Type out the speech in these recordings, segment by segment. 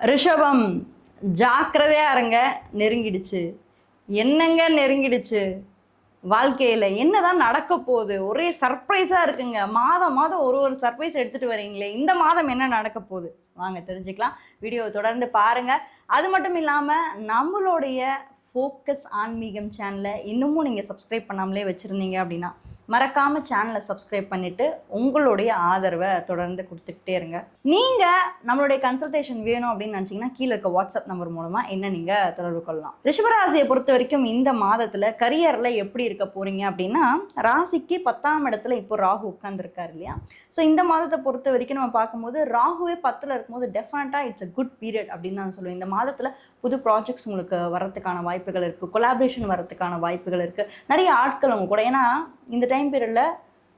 ரிஷபம் ஜாக்கிரதையா இருங்க. நெருங்கிடுச்சு. என்னங்க நெருங்கிடுச்சு? வாழ்க்கையில என்னதான் நடக்க போகுது? ஒரே சர்ப்ரைஸா இருக்குங்க. மாதம் மாதம் ஒரு சர்ப்ரைஸ் எடுத்துட்டு வரீங்களே, இந்த மாதம் என்ன நடக்க போகுது? வாங்க தெரிஞ்சுக்கலாம். வீடியோவை தொடர்ந்து பாருங்க. அது மட்டும் இல்லாம நம்மளுடைய ஃபோக்கஸ் ஆன்மீகம் சேனலை இன்னமும் நீங்கள் சப்ஸ்கிரைப் பண்ணாமலே வச்சுருந்தீங்க அப்படின்னா மறக்காமல் சேனலை சப்ஸ்கிரைப் பண்ணிவிட்டு உங்களுடைய ஆதரவை தொடர்ந்து கொடுத்துக்கிட்டே இருங்க. நீங்கள் நம்மளுடைய கன்சல்டேஷன் வேணும் அப்படின்னு நினச்சிங்கன்னா கீழே இருக்க வாட்ஸ்அப் நம்பர் மூலமாக என்ன நீங்கள் தொடர்பு கொள்ளலாம். ரிஷபராசியை பொறுத்த வரைக்கும் இந்த மாதத்தில் கரியரில் எப்படி இருக்க போகிறீங்க அப்படின்னா, ராசிக்கு 10ஆம் இடத்துல இப்போ ராகு உட்கார்ந்துருக்காரு இல்லையா? ஸோ இந்த மாதத்தை பொறுத்த வரைக்கும் நம்ம பார்க்கும்போது ராகுவே 10ல் இருக்கும்போது டெஃபினட்டாக இட்ஸ் அ குட் பீரியட் அப்படின்னு நான் சொல்லுவேன். இந்த மாதத்தில் புது ப்ராஜெக்ட்ஸ் உங்களுக்கு வரதுக்கான வாய்ப்புகள் இருக்குது, கொலாபரேஷன் வரதுக்கான வாய்ப்புகள் இருக்குது, நிறைய ஆட்கள் அவங்க கூட. ஏன்னா இந்த டைம் பீரியடில்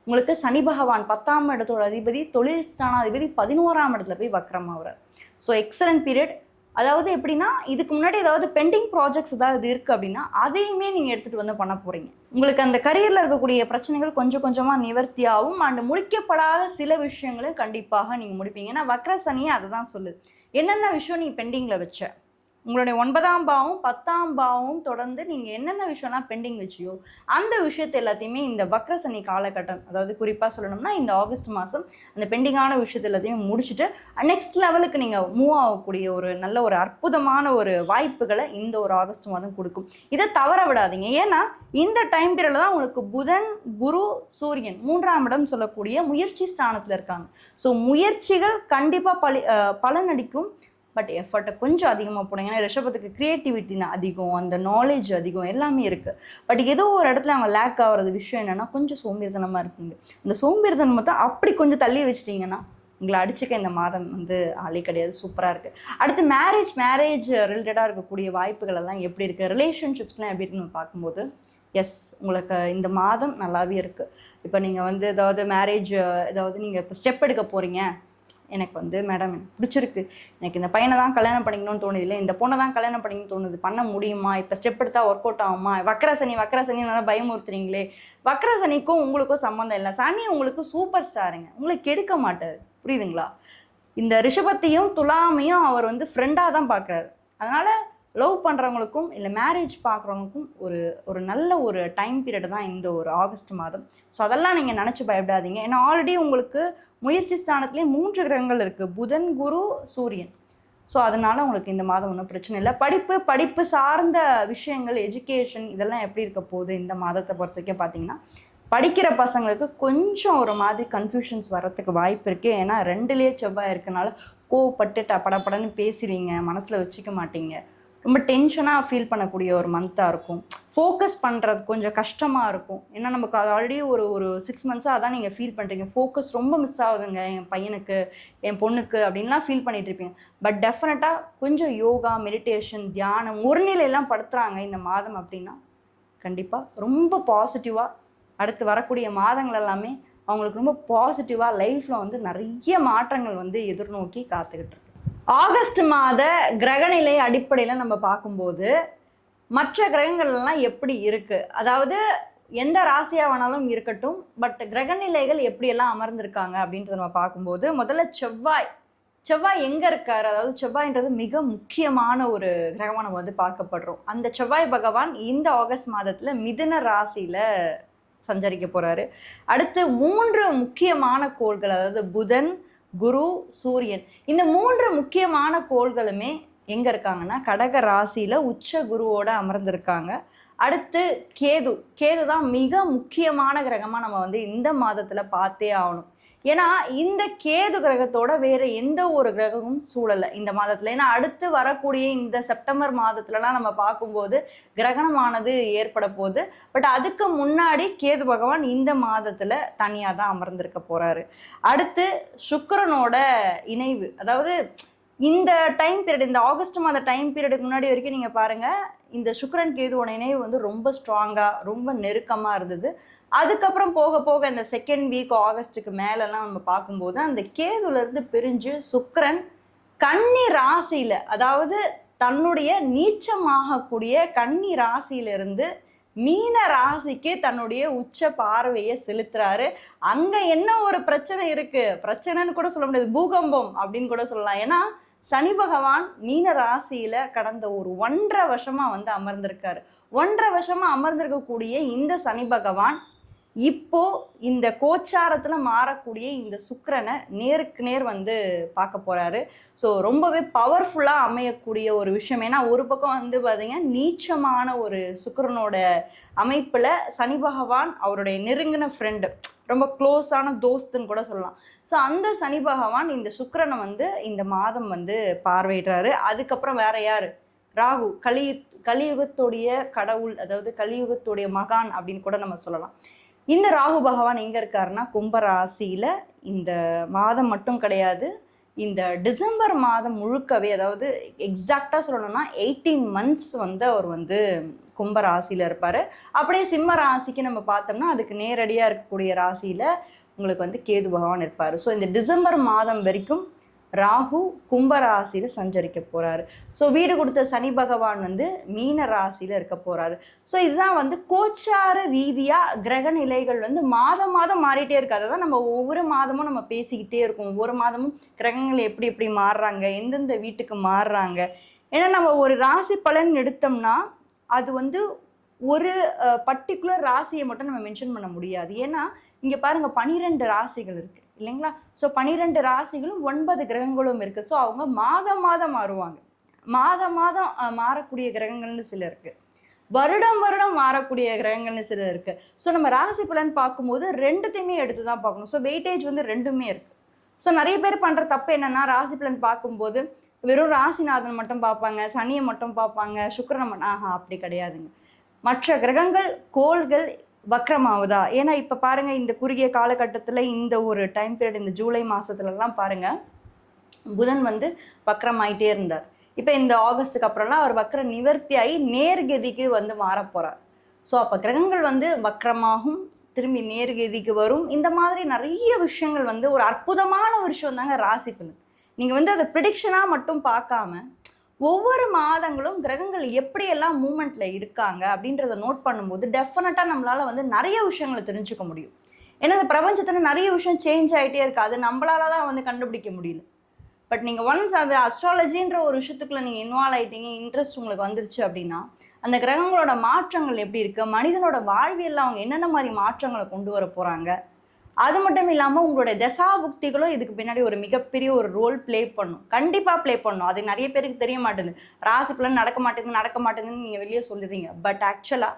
உங்களுக்கு சனி பகவான் 10ஆம் இடத்தோட அதிபதி, தொழில் ஸ்தானாதிபதி 11ஆம் இடத்துல போய் வக்ரம் ஆகுறார். So excellent period. அதாவது எப்படின்னா, இதுக்கு முன்னாடி ஏதாவது பெண்டிங் ப்ராஜெக்ட்ஸ் ஏதாவது இருக்குது அப்படின்னா அதையுமே நீங்கள் எடுத்துகிட்டு வந்து பண்ண போகிறீங்க. உங்களுக்கு அந்த கரியரில் இருக்கக்கூடிய பிரச்சனைகள் கொஞ்சம் கொஞ்சமாக நிவர்த்தியாகும். அண்ட் முடிக்கப்படாத சில விஷயங்களும் கண்டிப்பாக நீங்கள் முடிப்பீங்க. ஏன்னா வக்ர சனியே அதை தான் சொல்லுது. என்னென்ன விஷயம் நீ பெண்டிங்கில் வச்ச, உங்களுடைய 9ஆம் பாவம் 10ஆம் பாவம் தொடர்ந்து நீங்கள் என்னென்ன விஷயம்லாம் பெண்டிங் வச்சியோ அந்த விஷயத்தை எல்லாத்தையுமே இந்த வக்ர சனி காலகட்டம், அதாவது குறிப்பாக சொல்லணும்னா இந்த ஆகஸ்ட் மாதம் அந்த பெண்டிங்கான விஷயத்தை எல்லாத்தையுமே முடிச்சுட்டு நெக்ஸ்ட் லெவலுக்கு நீங்கள் மூவ் ஆகக்கூடிய ஒரு நல்ல ஒரு அற்புதமான ஒரு வாய்ப்புகளை இந்த ஒரு ஆகஸ்ட் மாதம் கொடுக்கும். இதை தவற விடாதீங்க. ஏன்னா இந்த டைம் பீரியடில் தான் உங்களுக்கு புதன், குரு, சூரியன் 3ஆம் இடம் சொல்லக்கூடிய முயற்சி ஸ்தானத்தில் இருக்காங்க. ஸோ முயற்சிகள் கண்டிப்பாக பலனடிக்கும். பட் எஃபர்ட்டை கொஞ்சம் அதிகமாக போடுங்க. ஏன்னா ரிஷபத்துக்கு க்ரியேட்டிவிட்டி அதிகம், அந்த நாலேஜ் அதிகம், எல்லாமே இருக்குது. பட் ஏதோ ஒரு இடத்துல அவங்க லேக் ஆகிறது விஷயம் என்னென்னா கொஞ்சம் சோம்பேறித்தனமாக இருப்பீங்க. இந்த சோம்பேறித்தனத்தை அப்படி கொஞ்சம் தள்ளி வச்சிட்டிங்கன்னா உங்களை அடிச்சுக்க இந்த மாதம் ஆளே கிடையாது. சூப்பராக இருக்குது. அடுத்து மேரேஜ் ரிலேட்டடாக இருக்கக்கூடிய வாய்ப்புகள் எல்லாம் எப்படி இருக்குது, ரிலேஷன்ஷிப்ஸ்லாம் எப்படி இருக்குன்னு பார்க்கும்போது எஸ், உங்களுக்கு இந்த மாதம் நல்லாவே இருக்குது. இப்போ நீங்கள் ஏதாவது மேரேஜ் ஏதாவது நீங்கள் இப்போ ஸ்டெப் எடுக்க போகிறீங்க, எனக்கு மேடம் எனக்கு பிடிச்சிருக்கு, எனக்கு இந்த பையனை தான் கல்யாணம் பண்ணிக்கணும்னு தோணுது, இல்லை இந்த பொண்ணை தான் கல்யாணம் பண்ணிக்கணும்னு தோணுது, பண்ண முடியுமா, இப்போ ஸ்டெப் எடுத்தால் ஒர்க் அவுட் ஆகுமா, வக்ரசனி நல்லா பயமுறுத்துறீங்களே. வக்ரசனிக்கும் உங்களுக்கும் சம்மந்தம் இல்லை. சனி உங்களுக்கு சூப்பர் ஸ்டாருங்க, உங்களுக்கு கெடுக்க மாட்டார். புரியுதுங்களா? இந்த ரிஷபத்தையும் துலாமையும் அவர் ஃப்ரெண்டாக தான் பார்க்குறாரு. அதனால் லவ் பண்ணுறவங்களுக்கும் இல்லை மேரேஜ் பார்க்குறவங்களுக்கும் ஒரு நல்ல ஒரு டைம் பீரியட் தான் இந்த ஒரு ஆகஸ்ட் மாதம். ஸோ அதெல்லாம் நீங்கள் நினச்சி பயப்படாதீங்க. ஏன்னா ஆல்ரெடி உங்களுக்கு முயற்சி ஸ்தானத்துலேயே 3 கிரகங்கள் இருக்குது, புதன், குரு, சூரியன். ஸோ அதனால் உங்களுக்கு இந்த மாதம் ஒன்றும் பிரச்சனை இல்லை. படிப்பு சார்ந்த விஷயங்கள், எஜுகேஷன் இதெல்லாம் எப்படி இருக்க போகுது இந்த மாதத்தை பொறுத்த வரைக்கும் பார்த்தீங்கன்னா, படிக்கிற பசங்களுக்கு கொஞ்சம் ஒரு மாதிரி கன்ஃபியூஷன்ஸ் வரத்துக்கு வாய்ப்பு இருக்குது. ஏன்னா 2லேயே செவ்வாய் இருக்கனால கோவப்பட்டு படப்படன்னு பேசுவீங்க, மனசில் வச்சுக்க மாட்டீங்க, ரொம்ப டென்ஷனாக ஃபீல் பண்ணக்கூடிய ஒரு மந்த்தாக இருக்கும். ஃபோக்கஸ் பண்ணுறது கொஞ்சம் கஷ்டமாக இருக்கும். ஏன்னா நமக்கு அது ஆல்ரெடி ஒரு 6 மந்த்ஸாக அதான் நீங்கள் ஃபீல் பண்ணுறீங்க. ஃபோக்கஸ் ரொம்ப மிஸ் ஆகுதுங்க என் பையனுக்கு, என் பொண்ணுக்கு அப்படின்லாம் ஃபீல் பண்ணிகிட்டு இருப்பீங்க. பட் டெஃபினட்டாக கொஞ்சம் யோகா, மெடிடேஷன், தியானம் ஒரு நிலையெல்லாம் படுத்துகிறாங்க இந்த மாதம் அப்படின்னா கண்டிப்பாக ரொம்ப பாசிட்டிவாக அடுத்து வரக்கூடிய மாதங்கள் எல்லாமே அவங்களுக்கு ரொம்ப பாசிட்டிவாக லைஃப்பில் நிறைய மாற்றங்கள் எதிர்நோக்கி காத்துக்கிட்டு இருக்கு. ஆகஸ்ட் மாத கிரகநிலை அடிப்படையில் நம்ம பார்க்கும்போது மற்ற கிரகங்கள்லாம் எப்படி இருக்குது, அதாவது எந்த ராசியாக வேணாலும் இருக்கட்டும், பட் கிரகநிலைகள் எப்படியெல்லாம் அமர்ந்திருக்காங்க அப்படின்றத நம்ம பார்க்கும்போது முதல்ல செவ்வாய் எங்கே இருக்கார், அதாவது செவ்வாய்ன்றது மிக முக்கியமான ஒரு கிரகமாக நம்ம பார்க்கப்படுறோம். அந்த செவ்வாய் பகவான் இந்த ஆகஸ்ட் மாதத்தில் மிதுன ராசியில் சஞ்சரிக்க போகிறாரு. அடுத்து 3 முக்கியமான கோள்கள், அதாவது புதன், குரு, சூரியன், இந்த 3 முக்கியமான கோள்களுமே எங்கே இருக்காங்கன்னா கடக ராசியில் உச்ச குருவோட அமர்ந்திருக்காங்க. அடுத்து கேது தான் மிக முக்கியமான கிரகமாக நம்ம இந்த மாதத்தில் பார்த்தே ஆகணும். ஏன்னா இந்த கேது கிரகத்தோட வேற எந்த ஒரு கிரகமும் சூழலை இந்த மாதத்தில். ஏன்னா அடுத்து வரக்கூடிய இந்த செப்டம்பர் மாதத்துலலாம் நம்ம பார்க்கும்போது கிரகணமானது ஏற்பட போகுது. பட் அதுக்கு முன்னாடி கேது பகவான் இந்த மாதத்தில் தனியாக தான் அமர்ந்திருக்க போகிறாரு. அடுத்து சுக்கிரனோட இணைவு, அதாவது இந்த டைம் பீரியட், இந்த ஆகஸ்ட் மாத டைம் பீரியடுக்கு முன்னாடி வரைக்கும் நீங்கள் பாருங்கள், இந்த சுக்கிரன் கேதுவோட இணைவு ரொம்ப ஸ்ட்ராங்காக ரொம்ப நெருக்கமாக இருந்தது. அதுக்கப்புறம் போக போக இந்த செகண்ட் வீக் ஆகஸ்ட்டுக்கு மேலெல்லாம் நம்ம பார்க்கும்போது அந்த கேதுலேருந்து பிரிஞ்சு சுக்கிரன் கன்னி ராசியில், அதாவது தன்னுடைய நீச்சமாகக்கூடிய கன்னி ராசியிலிருந்து மீன ராசிக்கு தன்னுடைய உச்ச பார்வையை செலுத்துறாரு. அங்கே என்ன ஒரு பிரச்சனை இருக்குது, பிரச்சனைன்னு கூட சொல்ல முடியாது, பூகம்பம் அப்படின்னு கூட சொல்லலாம். ஏன்னா சனி பகவான் மீன ராசியில கடந்த ஒரு 1.5 வருஷமா வந்து அமர்ந்திருக்காரு. 1.5 வருஷமா அமர்ந்திருக்கக்கூடிய இந்த சனி பகவான் இப்போ இந்த கோச்சாரத்துல மாறக்கூடிய இந்த சுக்கிரனை நேருக்கு நேர் வந்து பார்க்க போறாரு. ஸோ ரொம்பவே பவர்ஃபுல்லா அமையக்கூடிய ஒரு விஷயம். ஏன்னா ஒரு பக்கம் வந்து பார்த்தீங்கன்னா நீச்சமான ஒரு சுக்கிரனோட அமைப்புல சனி பகவான் அவருடைய நெருங்கின ஃப்ரெண்டு, ரொம்ப க்ளோஸான தோஸ்துன்னு கூட சொல்லலாம். ஸோ அந்த சனி பகவான் இந்த சுக்கிரனை வந்து இந்த மாதம் வந்து பார்வையிடுறாரு. அதுக்கப்புறம் வேற யாரு? ராகு, கலியுகத்துடைய கடவுள், அதாவது கலியுகத்துடைய மகான் அப்படின்னு கூட நம்ம சொல்லலாம். இந்த ராகு பகவான் எங்க இருக்காருன்னா கும்ப ராசியில இந்த மாதம் மட்டும் கிடையாது, இந்த டிசம்பர் மாதம் முழுக்கவே, அதாவது எக்ஸாக்டா சொல்லணும்னா 18 months வந்து அவர் வந்து கும்ப ராசியில இருப்பாரு. அப்படியே சிம்ம ராசிக்கு நம்ம பார்த்தோம்னா அதுக்கு நேரடியா இருக்கக்கூடிய ராசியில உங்களுக்கு வந்து கேது பகவான் இருப்பாரு. ஸோ இந்த டிசம்பர் மாதம் வரைக்கும் ராகு கும்ப ராசியில சஞ்சரிக்க போறாரு. ஸோ வீடு கொடுத்த சனி பகவான் வந்து மீன ராசியில இருக்க போறாரு. ஸோ இதுதான் வந்து கோச்சார ரீதியா கிரக நிலைகள் வந்து மாதம் மாதம் மாறிட்டே இருக்கு. அதை தான் நம்ம ஒவ்வொரு மாதமும் நம்ம பேசிக்கிட்டே இருக்கோம். ஒவ்வொரு மாதமும் கிரகங்கள் எப்படி எப்படி மாறுறாங்க, எந்தெந்த வீட்டுக்கு மாறுறாங்க. ஏன்னா நம்ம ஒரு ராசி பலன் எடுத்தோம்னா அது வந்து ஒரு பர்டிகுலர் ராசியை மட்டும் நம்ம மென்ஷன் பண்ண முடியாது. ஏன்னா இங்க பாருங்க 12 ராசிகள் இருக்கு இல்லைங்களா? ஸோ 12 ராசிகளும் 9 கிரகங்களும் இருக்கு. ஸோ அவங்க மாதம் மாதம் மாறுவாங்க. மாதம் மாதம் மாறக்கூடிய கிரகங்கள்னு சில இருக்கு, வருடம் வருடம் மாறக்கூடிய கிரகங்கள்னு சில இருக்கு. ஸோ நம்ம ராசி பலன் பார்க்கும்போது ரெண்டுத்தையுமே எடுத்து தான் பார்க்கணும். ஸோ வெயிட்டேஜ் வந்து ரெண்டுமே இருக்கு. ஸோ நிறைய பேர் பண்ற தப்பு என்னன்னா, ராசி பலன் பார்க்கும்போது வெறும் ராசிநாதன் மட்டும் பார்ப்பாங்க, சனியை மட்டும் பார்ப்பாங்க, சுக்கிரனை மட்டும். அப்படி கிடையாதுங்க. மற்ற கிரகங்கள் கோள்கள் வக்ரமாவுதா? ஏன்னா இப்ப பாருங்க இந்த குறுகிய காலகட்டத்துல இந்த ஒரு டைம் பீரியட், இந்த ஜூலை மாசத்துலலாம் பாருங்க புதன் வந்து வக்ரமாயிட்டே இருந்தார். இப்ப இந்த ஆகஸ்டுக்கு அப்புறம்லாம் அவர் வக்ர நிவர்த்தி ஆகி நேர்கதிக்கு வந்து மாற போறார். ஸோ அப்ப கிரகங்கள் வந்து வக்ரமாகும், திரும்பி நேர்கதிக்கு வரும். இந்த மாதிரி நிறைய விஷயங்கள் வந்து ஒரு அற்புதமான ஒரு விஷயம் தாங்க ராசி பலன். நீங்க வந்து அதை ப்ரிடிக்ஷனா மட்டும் பார்க்காம ஒவ்வொரு மாதங்களும் கிரகங்கள் எப்படியெல்லாம் மூமெண்ட்ல இருக்காங்க அப்படின்றத நோட் பண்ணும்போது டெஃபினட்டா நம்மளால வந்து நிறைய விஷயங்களை தெரிஞ்சுக்க முடியும். ஏன்னா இந்த பிரபஞ்சத்துல நிறைய விஷயம் சேஞ்ச் ஆகிட்டே இருக்கு. அது நம்மளால தான் வந்து கண்டுபிடிக்க முடியல. பட் நீங்கள் ஒன்ஸ் அது அஸ்ட்ராலஜின்ற ஒரு விஷயத்துக்குள்ள நீங்கள் இன்வால்வ் ஆகிட்டீங்க, இன்ட்ரெஸ்ட் உங்களுக்கு வந்துருச்சு அப்படின்னா அந்த கிரகங்களோட மாற்றங்கள் எப்படி இருக்கு, மனிதனோட வாழ்வியல்ல அவங்க என்னென்ன மாதிரி மாற்றங்களை கொண்டு வர போறாங்க, அது மட்டும் இல்லாமல் உங்களுடைய தசாபுக்திகளும் இதுக்கு பின்னாடி ஒரு மிகப்பெரிய ஒரு ரோல் ப்ளே பண்ணும். கண்டிப்பாக ப்ளே பண்ணும். அது நிறைய பேருக்கு தெரிய மாட்டேங்குது. ராசி பலன் நடக்க மாட்டேங்குதுன்னு நீங்கள் வெளியே சொல்லிடுறீங்க. பட் ஆக்சுவலாக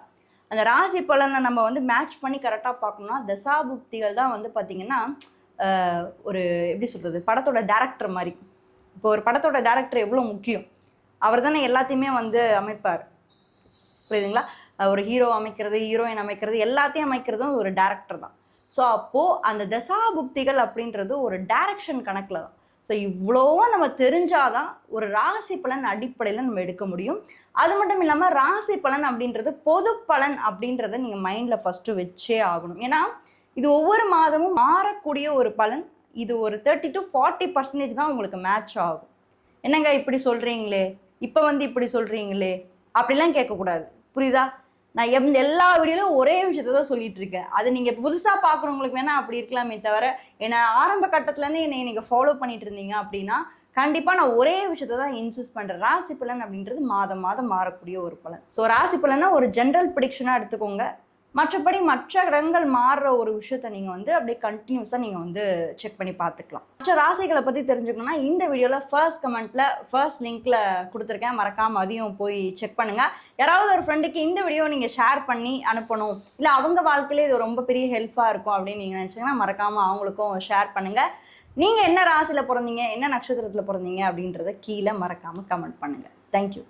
அந்த ராசி பலனை நம்ம வந்து மேட்ச் பண்ணி கரெக்டாக பார்க்கணும்னா தசாபுக்திகள் தான் வந்து பார்த்தீங்கன்னா ஒரு எப்படி சொல்கிறது, படத்தோட டேரக்டர் மாதிரி. இப்போ ஒரு படத்தோட டேரக்டர் எவ்வளோ முக்கியம், அவர் தானே எல்லாத்தையுமே வந்து அமைப்பார், புரியுதுங்களா? ஒரு ஹீரோ அமைக்கிறது, ஹீரோயின் அமைக்கிறது, எல்லாத்தையும் அமைக்கிறதும் ஒரு டேரக்டர் தான். ஸோ அப்போது அந்த தசாபுக்திகள் அப்படின்றது ஒரு டைரக்ஷன் கணக்கில் தான். ஸோ இவ்வளோவும் நம்ம தெரிஞ்சாதான் ஒரு ராசி பலன் அடிப்படையில் நம்ம எடுக்க முடியும். அது மட்டும் இல்லாமல் ராசி பலன் அப்படின்றது பொது பலன் அப்படின்றத நீங்கள் மைண்டில் ஃபஸ்ட்டு வச்சே ஆகணும். ஏன்னா இது ஒவ்வொரு மாதமும் மாறக்கூடிய ஒரு பலன். இது ஒரு 30 to 40% தான் உங்களுக்கு மேட்ச் ஆகும். என்னங்க இப்படி சொல்கிறீங்களே, இப்போ வந்து இப்படி சொல்கிறீங்களே அப்படிலாம் கேட்கக்கூடாது, புரியுதா? நான் எல்லா வீடியோலும் ஒரே விஷயத்த தான் சொல்லிட்டு இருக்கேன். அது நீங்கள் புதுசாக பார்க்குறவங்களுக்கு வேணால் அப்படி இருக்கலாமே தவிர, ஏன்னா ஆரம்ப கட்டத்துலேருந்து என்னை நீங்கள் ஃபாலோ பண்ணிட்டு இருந்தீங்க அப்படின்னா கண்டிப்பாக நான் ஒரே விஷயத்த தான் இன்சிஸ்ட் பண்ணுறேன். ராசி பலன் அப்படின்றது மாதம் மாதம் மாறக்கூடிய ஒரு பலன். ஸோ ராசி பலன்னா ஒரு ஜென்ரல் ப்ரிடிக்ஷனாக எடுத்துக்கோங்க. மற்றபடி மற்ற கிரகங்கள் மாறுற ஒரு விஷயத்த நீங்கள் வந்து அப்படியே கண்டினியூஸாக நீங்கள் வந்து செக் பண்ணி பார்த்துக்கலாம். மற்ற ராசிகளை பற்றி தெரிஞ்சுக்கணும்னா இந்த வீடியோவில் ஃபர்ஸ்ட் கமெண்ட்டில் ஃபர்ஸ்ட் லிங்க்கில் கொடுத்துருக்கேன், மறக்காமல் அதையும் போய் செக் பண்ணுங்கள். யாராவது ஒரு ஃப்ரெண்டுக்கு இந்த வீடியோ நீங்கள் ஷேர் பண்ணி அனுப்பணும், இல்லை அவங்க வாழ்க்கையிலே இது ரொம்ப பெரிய ஹெல்ப்பாக இருக்கும் அப்படின்னு நீங்கள் நினச்சிங்கன்னா மறக்காமல் அவங்களுக்கும் ஷேர் பண்ணுங்கள். நீங்கள் என்ன ராசியில் பிறந்தீங்க, என்ன நட்சத்திரத்தில் பிறந்தீங்க அப்படின்றத கீழே மறக்காமல் கமெண்ட் பண்ணுங்கள். தேங்க்யூ.